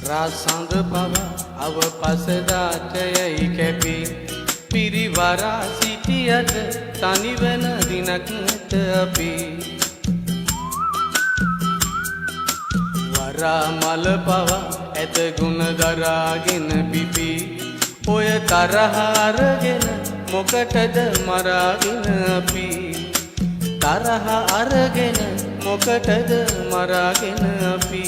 සඳ පව අව පසදාටයයි කැපී පිරිවරා සිටියට තනිවන දිනක් නැත අපි වරා මල පව ඇත ගුණ දරාගෙන පිපි ඔය තරහ අරගෙන මොකටද මරාගෙන අපි තරහ අරගෙන මොකටද මරාගෙන අපි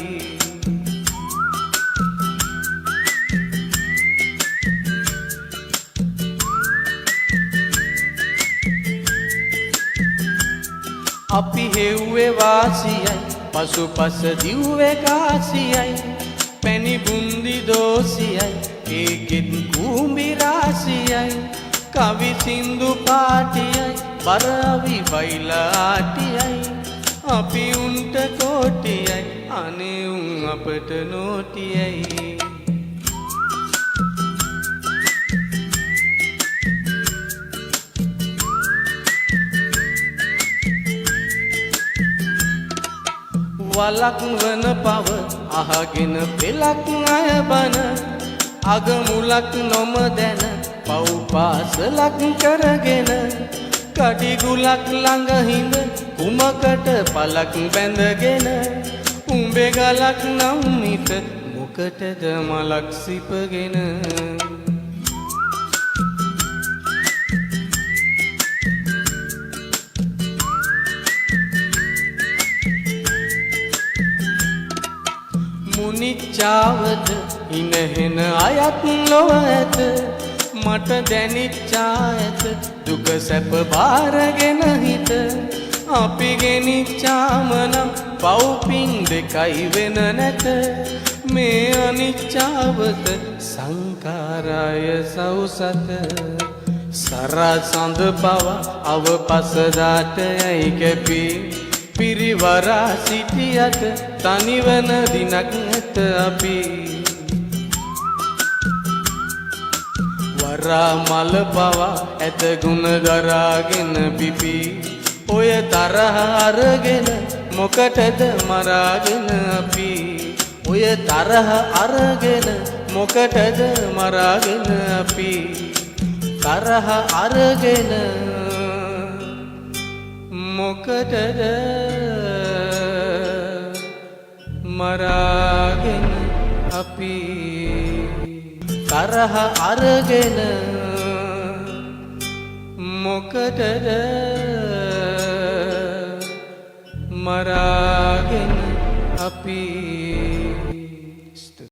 අපි හෙව්වේ වාසියයි පසුපස දිව්වේ කාසියයි පැණි බුන්දි දෝසියයි ඒකෙත් කුඹි රාසියයි කවි සින්දු පාටියයි බරවි බයිලාටියයි අපි උන්ට කෝටියයි අනේ උන් අපට නෝටියයි වලක් වන පව අහගෙන පෙලක් අය බන අගමුලක් නොම දැන පව් පාසලක් කරගෙන කඩිගුලක් ළඟ හිඳ කුමකට පලක් බැඳගෙන උඹේ ගලක් නම් මිට මොකටද මලක් සිපගෙන මුනිච්චාවත ඉනහෙන අයත් ලොව ඇත මට දැනිච්චා ඇත දුක සැප බාරගෙන හිත අපි ගෙනිච්චාම නම් පව්පින් දෙකයි වෙන නැත මේ අනිච්චාවත සංකාරය සවුසත සරා සඳ පව අව පසදාටයයි කැපී පිරිවරා සිටියට තනිවන දිනක් නැත අපි වරා මල පව ඇත ගුණ දරාගෙන පිපි ඔය තරහ අරගෙන මොකටද මරාගෙන අපි ඔය තරහ අරගෙන මොකටද මරාගෙන අපි තරහ අරගෙන මොකටද මරාගෙන අපි තරහ අරගෙන මොකටද මරාගෙන අපි